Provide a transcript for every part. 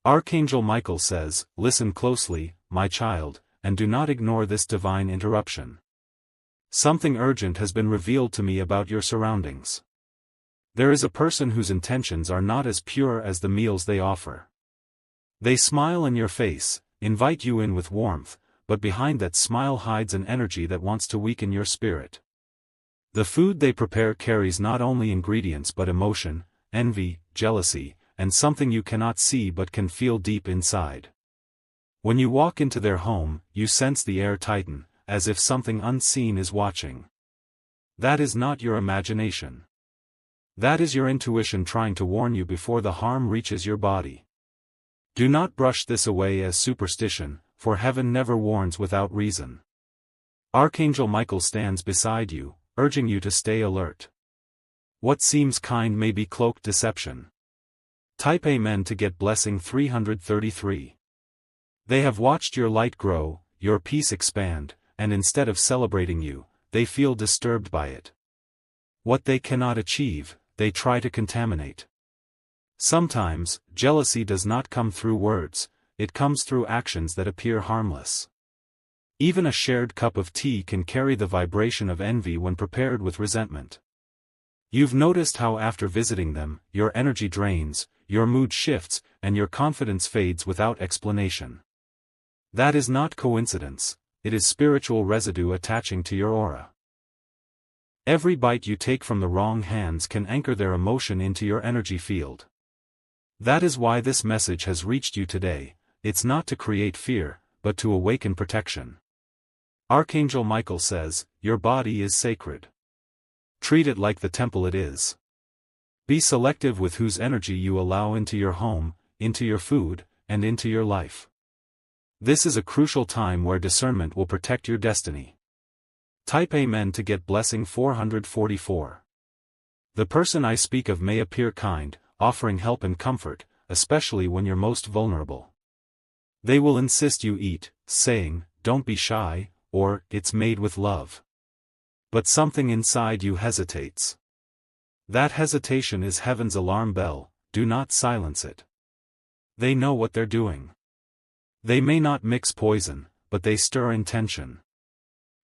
Archangel Michael says, "Listen closely, my child, and do not ignore this divine interruption. Something urgent has been revealed to me about your surroundings. There is a person whose intentions are not as pure as the meals they offer. They smile in your face, invite you in with warmth, but behind that smile hides an energy that wants to weaken your spirit. The food they prepare carries not only ingredients but emotion, envy, jealousy, and something you cannot see but can feel deep inside. When you walk into their home, you sense the air tighten, as if something unseen is watching. That is not your imagination. That is your intuition trying to warn you before the harm reaches your body. Do not brush this away as superstition, for heaven never warns without reason. Archangel Michael stands beside you, urging you to stay alert. What seems kind may be cloaked deception. Type Amen to get blessing 333. They have watched your light grow, your peace expand, and instead of celebrating you, they feel disturbed by it. What they cannot achieve, they try to contaminate. Sometimes, jealousy does not come through words, it comes through actions that appear harmless. Even a shared cup of tea can carry the vibration of envy when prepared with resentment. You've noticed how after visiting them, your energy drains, your mood shifts, and your confidence fades without explanation. That is not coincidence, it is spiritual residue attaching to your aura. Every bite you take from the wrong hands can anchor their emotion into your energy field. That is why this message has reached you today. It's not to create fear, but to awaken protection. Archangel Michael says, your body is sacred. Treat it like the temple it is. Be selective with whose energy you allow into your home, into your food, and into your life. This is a crucial time where discernment will protect your destiny. Type Amen to get blessing 444. The person I speak of may appear kind, offering help and comfort, especially when you're most vulnerable. They will insist you eat, saying, "Don't be shy," or, "It's made with love." But something inside you hesitates. That hesitation is heaven's alarm bell, do not silence it. They know what they're doing. They may not mix poison, but they stir intention.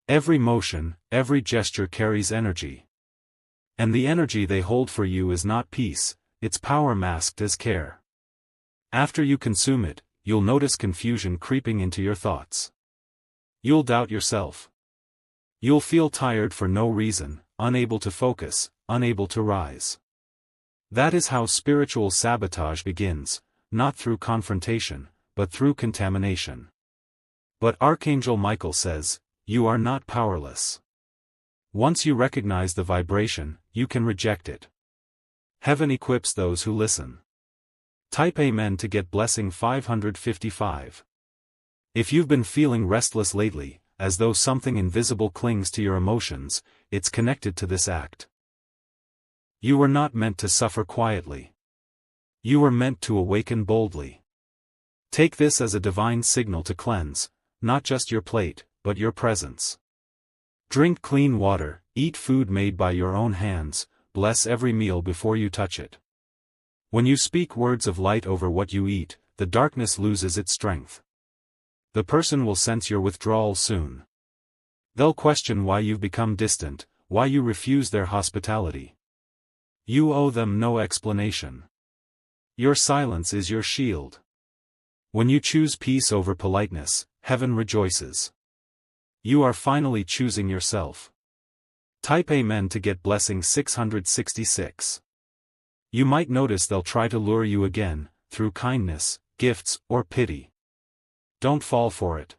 Every motion, every gesture carries energy. And the energy they hold for you is not peace, it's power masked as care. After you consume it, you'll notice confusion creeping into your thoughts. You'll doubt yourself. You'll feel tired for no reason, unable to focus, unable to rise. That is how spiritual sabotage begins, not through confrontation, but through contamination. But Archangel Michael says, you are not powerless. Once you recognize the vibration, you can reject it. Heaven equips those who listen. Type Amen to get blessing 555. If you've been feeling restless lately, as though something invisible clings to your emotions, it's connected to this act. You were not meant to suffer quietly. You were meant to awaken boldly. Take this as a divine signal to cleanse, not just your plate, but your presence. Drink clean water, eat food made by your own hands, bless every meal before you touch it. When you speak words of light over what you eat, the darkness loses its strength. The person will sense your withdrawal soon. They'll question why you've become distant, why you refuse their hospitality. You owe them no explanation. Your silence is your shield. When you choose peace over politeness, heaven rejoices. You are finally choosing yourself. Type Amen to get blessing 666. You might notice they'll try to lure you again, through kindness, gifts, or pity. Don't fall for it.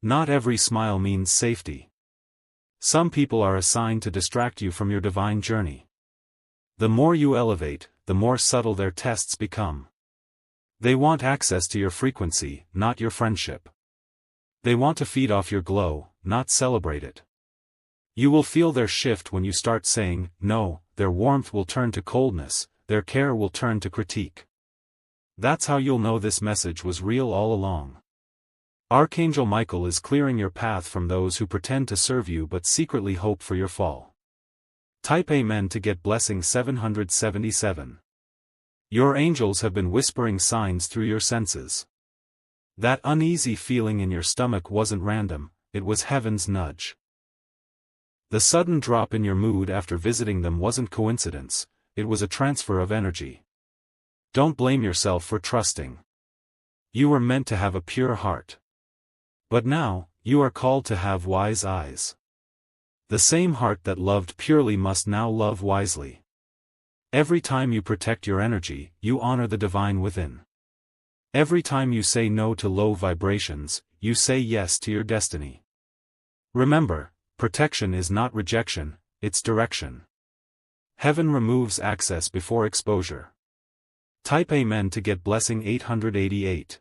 Not every smile means safety. Some people are assigned to distract you from your divine journey. The more you elevate, the more subtle their tests become. They want access to your frequency, not your friendship. They want to feed off your glow, not celebrate it. You will feel their shift when you start saying no. Their warmth will turn to coldness, their care will turn to critique. That's how you'll know this message was real all along. Archangel Michael is clearing your path from those who pretend to serve you but secretly hope for your fall. Type Amen to get blessing 777. Your angels have been whispering signs through your senses. That uneasy feeling in your stomach wasn't random, it was heaven's nudge. The sudden drop in your mood after visiting them wasn't coincidence, it was a transfer of energy. Don't blame yourself for trusting. You were meant to have a pure heart. But now, you are called to have wise eyes. The same heart that loved purely must now love wisely. Every time you protect your energy, you honor the divine within. Every time you say no to low vibrations, you say yes to your destiny. Remember, protection is not rejection, it's direction. Heaven removes access before exposure. Type Amen to get blessing 888.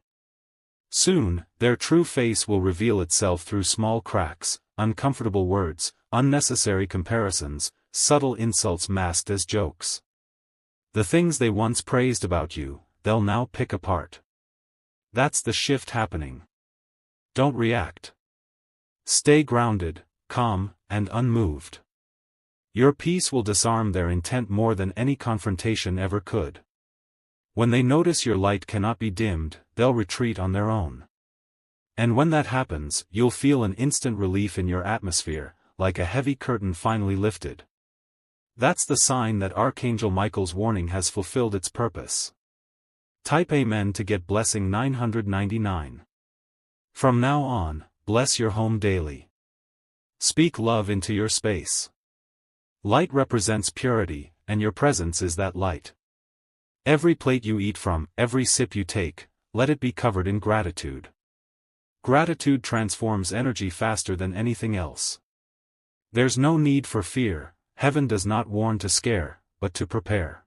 Soon, their true face will reveal itself through small cracks, uncomfortable words, unnecessary comparisons, subtle insults masked as jokes. The things they once praised about you, they'll now pick apart. That's the shift happening. Don't react. Stay grounded, calm, and unmoved. Your peace will disarm their intent more than any confrontation ever could. When they notice your light cannot be dimmed, they'll retreat on their own. And when that happens, you'll feel an instant relief in your atmosphere, like a heavy curtain finally lifted. That's the sign that Archangel Michael's warning has fulfilled its purpose. Type Amen to get blessing 999. From now on, bless your home daily. Speak love into your space. Light represents purity, and your presence is that light. Every plate you eat from, every sip you take, let it be covered in gratitude. Gratitude transforms energy faster than anything else. There's no need for fear. Heaven does not warn to scare, but to prepare.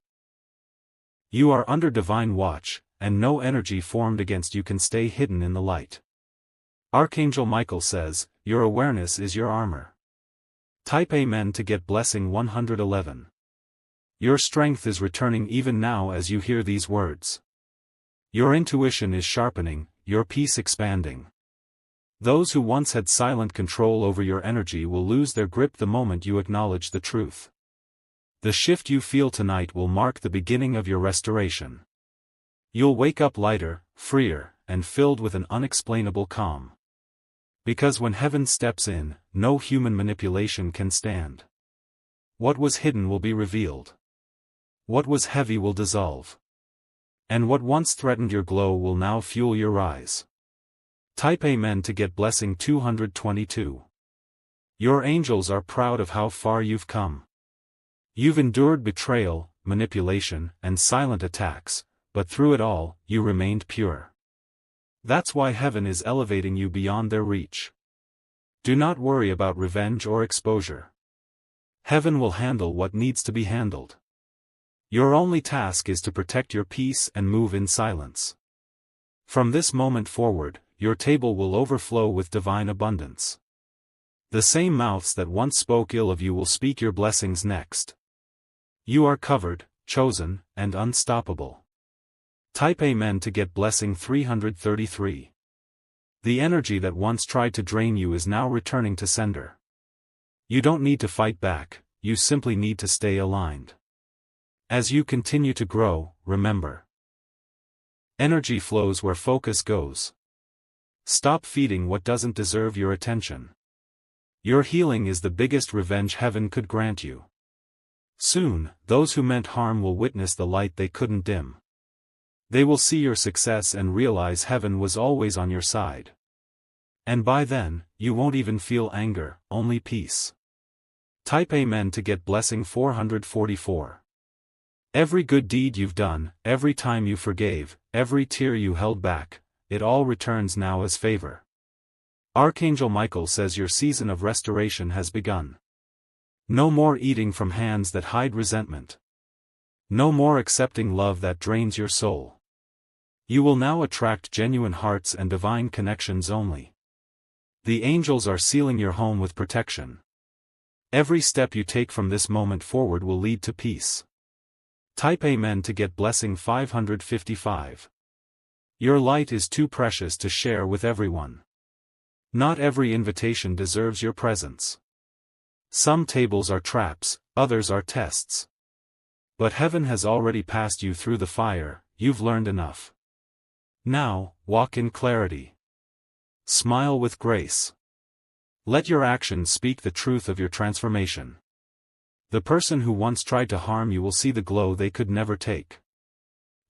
You are under divine watch, and no energy formed against you can stay hidden in the light. Archangel Michael says, your awareness is your armor. Type Amen to get blessing 111. Your strength is returning even now as you hear these words. Your intuition is sharpening, your peace expanding. Those who once had silent control over your energy will lose their grip the moment you acknowledge the truth. The shift you feel tonight will mark the beginning of your restoration. You'll wake up lighter, freer, and filled with an unexplainable calm. Because when heaven steps in, no human manipulation can stand. What was hidden will be revealed. What was heavy will dissolve. And what once threatened your glow will now fuel your rise. Type Amen to get blessing 222. Your angels are proud of how far you've come. You've endured betrayal, manipulation, and silent attacks, but through it all, you remained pure. That's why heaven is elevating you beyond their reach. Do not worry about revenge or exposure. Heaven will handle what needs to be handled. Your only task is to protect your peace and move in silence. From this moment forward, your table will overflow with divine abundance. The same mouths that once spoke ill of you will speak your blessings next. You are covered, chosen, and unstoppable. Type Amen to get blessing 333. The energy that once tried to drain you is now returning to sender. You don't need to fight back, you simply need to stay aligned. As you continue to grow, remember. Energy flows where focus goes. Stop feeding what doesn't deserve your attention. Your healing is the biggest revenge heaven could grant you. Soon, those who meant harm will witness the light they couldn't dim. They will see your success and realize heaven was always on your side. And by then, you won't even feel anger, only peace. Type Amen to get blessing 444. Every good deed you've done, every time you forgave, every tear you held back, it all returns now as favor. Archangel Michael says your season of restoration has begun. No more eating from hands that hide resentment. No more accepting love that drains your soul. You will now attract genuine hearts and divine connections only. The angels are sealing your home with protection. Every step you take from this moment forward will lead to peace. Type Amen to get blessing 555. Your light is too precious to share with everyone. Not every invitation deserves your presence. Some tables are traps, others are tests. But heaven has already passed you through the fire, you've learned enough. Now, walk in clarity. Smile with grace. Let your actions speak the truth of your transformation. The person who once tried to harm you will see the glow they could never take.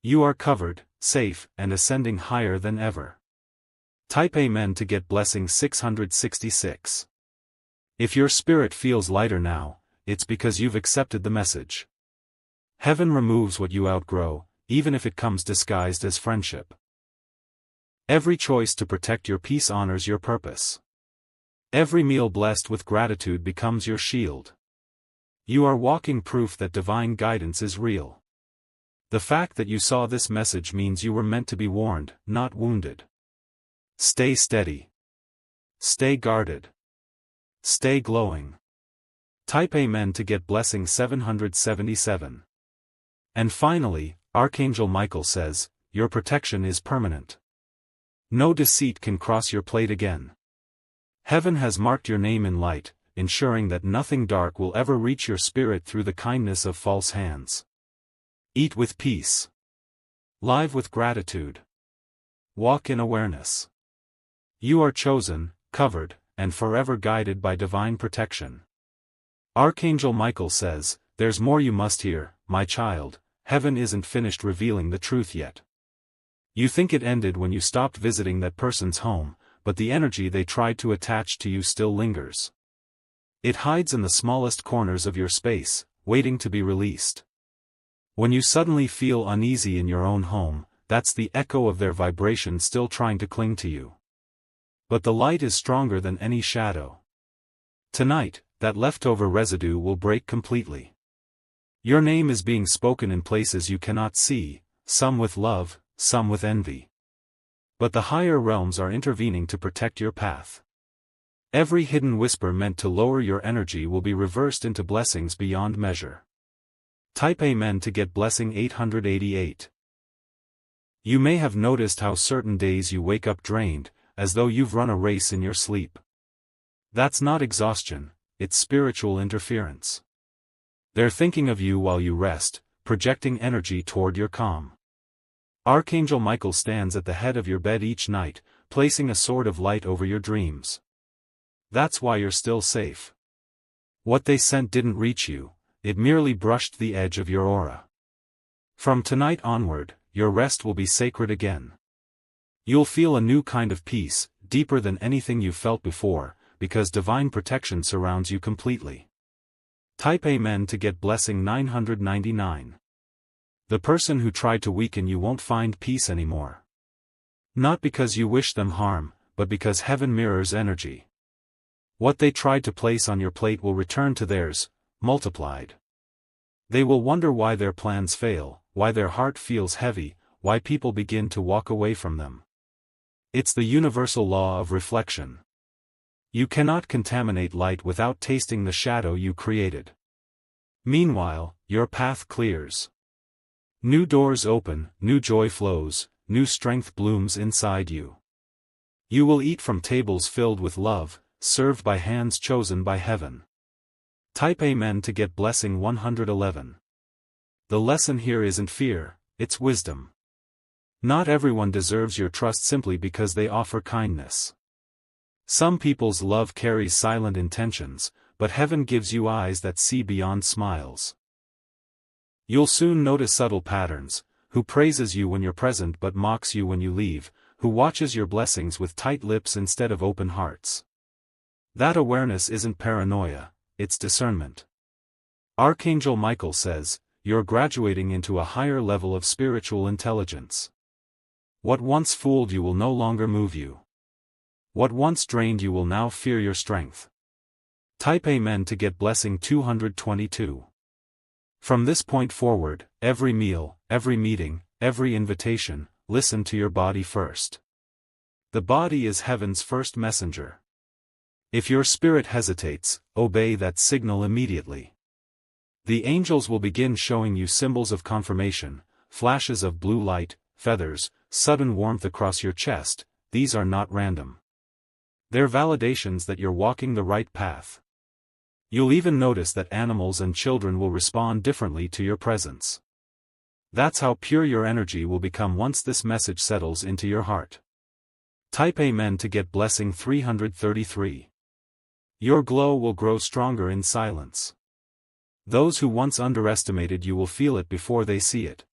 You are covered, safe, and ascending higher than ever. Type Amen to get blessing 666. If your spirit feels lighter now, it's because you've accepted the message. Heaven removes what you outgrow, even if it comes disguised as friendship. Every choice to protect your peace honors your purpose. Every meal blessed with gratitude becomes your shield. You are walking proof that divine guidance is real. The fact that you saw this message means you were meant to be warned, not wounded. Stay steady. Stay guarded. Stay glowing. Type Amen to get blessing 777. And finally, Archangel Michael says, your protection is permanent. No deceit can cross your plate again. Heaven has marked your name in light, ensuring that nothing dark will ever reach your spirit through the kindness of false hands. Eat with peace. Live with gratitude. Walk in awareness. You are chosen, covered, and forever guided by divine protection. Archangel Michael says, there's more you must hear, my child. Heaven isn't finished revealing the truth yet. You think it ended when you stopped visiting that person's home, but the energy they tried to attach to you still lingers. It hides in the smallest corners of your space, waiting to be released. When you suddenly feel uneasy in your own home, that's the echo of their vibration still trying to cling to you. But the light is stronger than any shadow. Tonight, that leftover residue will break completely. Your name is being spoken in places you cannot see, some with love, some with envy. But the higher realms are intervening to protect your path. Every hidden whisper meant to lower your energy will be reversed into blessings beyond measure. Type Amen to get blessing 888. You may have noticed how certain days you wake up drained, as though you've run a race in your sleep. That's not exhaustion, it's spiritual interference. They're thinking of you while you rest, projecting energy toward your calm. Archangel Michael stands at the head of your bed each night, placing a sword of light over your dreams. That's why you're still safe. What they sent didn't reach you, it merely brushed the edge of your aura. From tonight onward, your rest will be sacred again. You'll feel a new kind of peace, deeper than anything you've felt before, because divine protection surrounds you completely. Type Amen to get blessing 999. The person who tried to weaken you won't find peace anymore. Not because you wish them harm, but because heaven mirrors energy. What they tried to place on your plate will return to theirs, multiplied. They will wonder why their plans fail, why their heart feels heavy, why people begin to walk away from them. It's the universal law of reflection. You cannot contaminate light without tasting the shadow you created. Meanwhile, your path clears. New doors open, new joy flows, new strength blooms inside you. You will eat from tables filled with love, served by hands chosen by heaven. Type Amen to get blessing 111. The lesson here isn't fear, it's wisdom. Not everyone deserves your trust simply because they offer kindness. Some people's love carries silent intentions, but heaven gives you eyes that see beyond smiles. You'll soon notice subtle patterns: who praises you when you're present but mocks you when you leave, who watches your blessings with tight lips instead of open hearts. That awareness isn't paranoia, it's discernment. Archangel Michael says, you're graduating into a higher level of spiritual intelligence. What once fooled you will no longer move you. What once drained you will now fear your strength. Type Amen to get blessing 222. From this point forward, every meal, every meeting, every invitation, listen to your body first. The body is heaven's first messenger. If your spirit hesitates, obey that signal immediately. The angels will begin showing you symbols of confirmation, flashes of blue light, feathers, sudden warmth across your chest. These are not random. They're validations that you're walking the right path. You'll even notice that animals and children will respond differently to your presence. That's how pure your energy will become once this message settles into your heart. Type Amen to get blessing 333. Your glow will grow stronger in silence. Those who once underestimated you will feel it before they see it.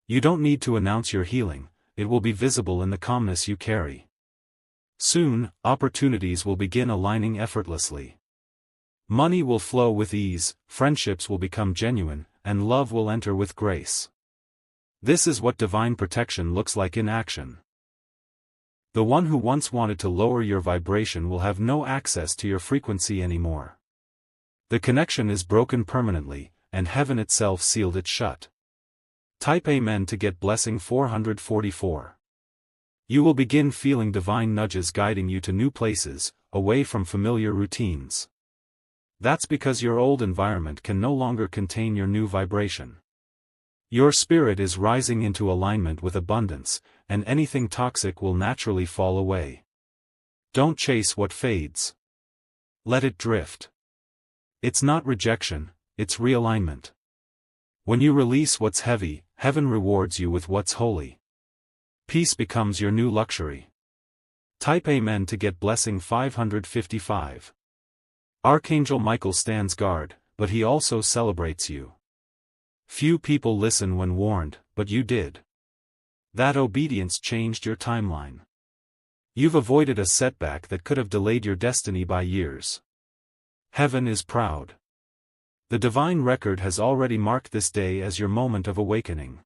You don't need to announce your healing, it will be visible in the calmness you carry. Soon, opportunities will begin aligning effortlessly. Money will flow with ease, friendships will become genuine, and love will enter with grace. This is what divine protection looks like in action. The one who once wanted to lower your vibration will have no access to your frequency anymore. The connection is broken permanently, and heaven itself sealed it shut. Type Amen to get blessing 444. You will begin feeling divine nudges guiding you to new places, away from familiar routines. That's because your old environment can no longer contain your new vibration. Your spirit is rising into alignment with abundance, and anything toxic will naturally fall away. Don't chase what fades. Let it drift. It's not rejection, it's realignment. When you release what's heavy, heaven rewards you with what's holy. Peace becomes your new luxury. Type Amen to get blessing 555. Archangel Michael stands guard, but he also celebrates you. Few people listen when warned, but you did. That obedience changed your timeline. You've avoided a setback that could have delayed your destiny by years. Heaven is proud. The divine record has already marked this day as your moment of awakening.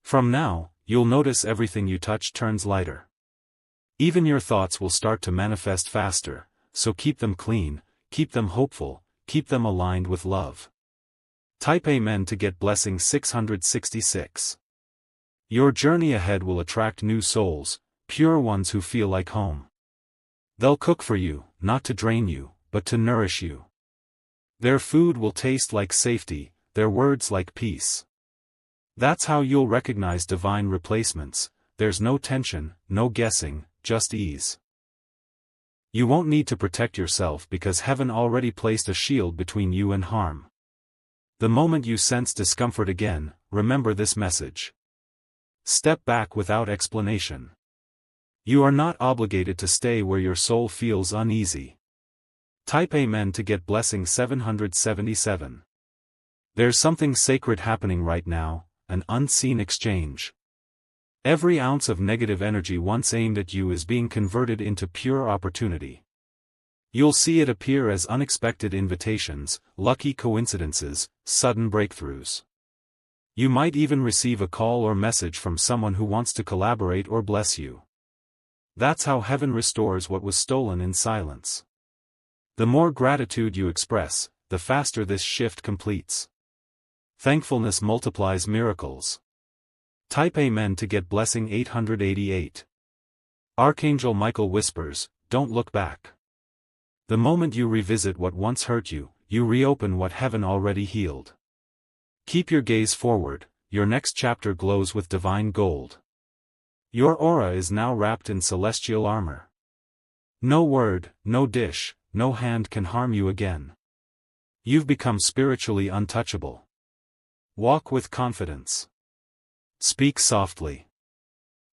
From now, you'll notice everything you touch turns lighter. Even your thoughts will start to manifest faster, so keep them clean, keep them hopeful, keep them aligned with love. Type Amen to get blessing 666. Your journey ahead will attract new souls, pure ones who feel like home. They'll cook for you, not to drain you, but to nourish you. Their food will taste like safety, their words like peace. That's how you'll recognize divine replacements. There's no tension, no guessing, just ease. You won't need to protect yourself because heaven already placed a shield between you and harm. The moment you sense discomfort again, remember this message. Step back without explanation. You are not obligated to stay where your soul feels uneasy. Type Amen to get blessing 777. There's something sacred happening right now, an unseen exchange. Every ounce of negative energy once aimed at you is being converted into pure opportunity. You'll see it appear as unexpected invitations, lucky coincidences, sudden breakthroughs. You might even receive a call or message from someone who wants to collaborate or bless you. That's how heaven restores what was stolen in silence. The more gratitude you express, the faster this shift completes. Thankfulness multiplies miracles. Type Amen to get blessing 888. Archangel Michael whispers, don't look back. The moment you revisit what once hurt you, you reopen what heaven already healed. Keep your gaze forward, your next chapter glows with divine gold. Your aura is now wrapped in celestial armor. No word, no dish, no hand can harm you again. You've become spiritually untouchable. Walk with confidence. Speak softly.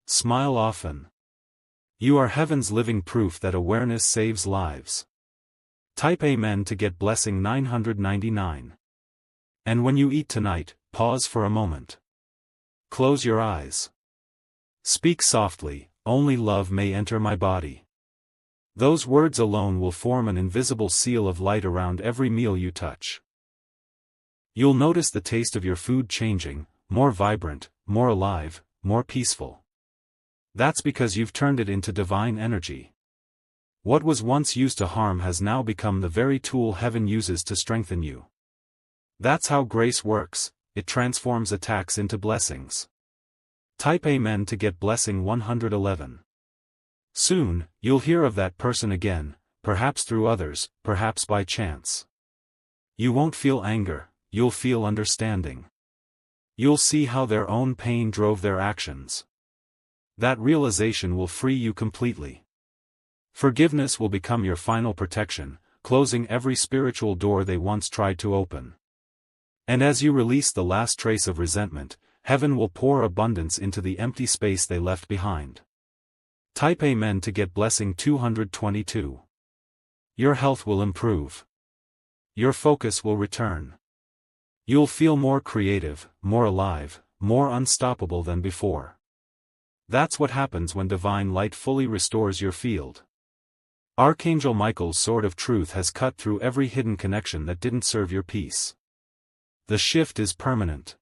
Smile often. You are heaven's living proof that awareness saves lives. Type Amen to get blessing 999. And when you eat tonight, pause for a moment. Close your eyes. Speak softly, only love may enter my body. Those words alone will form an invisible seal of light around every meal you touch. You'll notice the taste of your food changing, more vibrant, more alive, more peaceful. That's because you've turned it into divine energy. What was once used to harm has now become the very tool heaven uses to strengthen you. That's how grace works, it transforms attacks into blessings. Type Amen to get blessing 111. Soon, you'll hear of that person again, perhaps through others, perhaps by chance. You won't feel anger, you'll feel understanding. You'll see how their own pain drove their actions. That realization will free you completely. Forgiveness will become your final protection, closing every spiritual door they once tried to open. And as you release the last trace of resentment, heaven will pour abundance into the empty space they left behind. Type Amen to get blessing 222. Your health will improve. Your focus will return. You'll feel more creative, more alive, more unstoppable than before. That's what happens when divine light fully restores your field. Archangel Michael's sword of truth has cut through every hidden connection that didn't serve your peace. The shift is permanent.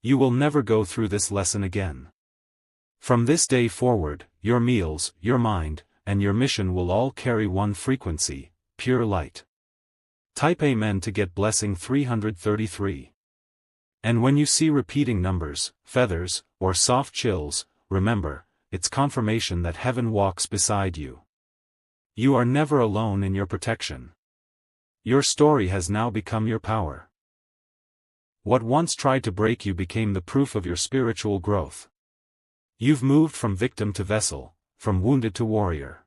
You will never go through this lesson again. From this day forward, your meals, your mind, and your mission will all carry one frequency, pure light. Type Amen to get blessing 333. And when you see repeating numbers, feathers, or soft chills, remember, it's confirmation that heaven walks beside you. You are never alone in your protection. Your story has now become your power. What once tried to break you became the proof of your spiritual growth. You've moved from victim to vessel, from wounded to warrior.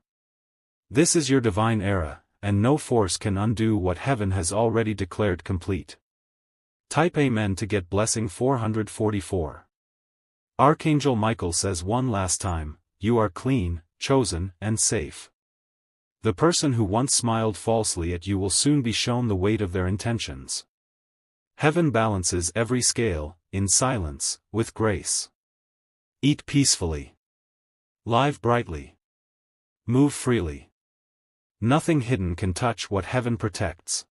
This is your divine era, and no force can undo what heaven has already declared complete. Type Amen to get blessing 444. Archangel Michael says one last time, you are clean, chosen, and safe. The person who once smiled falsely at you will soon be shown the weight of their intentions. Heaven balances every scale, in silence, with grace. Eat peacefully. Live brightly. Move freely. Nothing hidden can touch what heaven protects.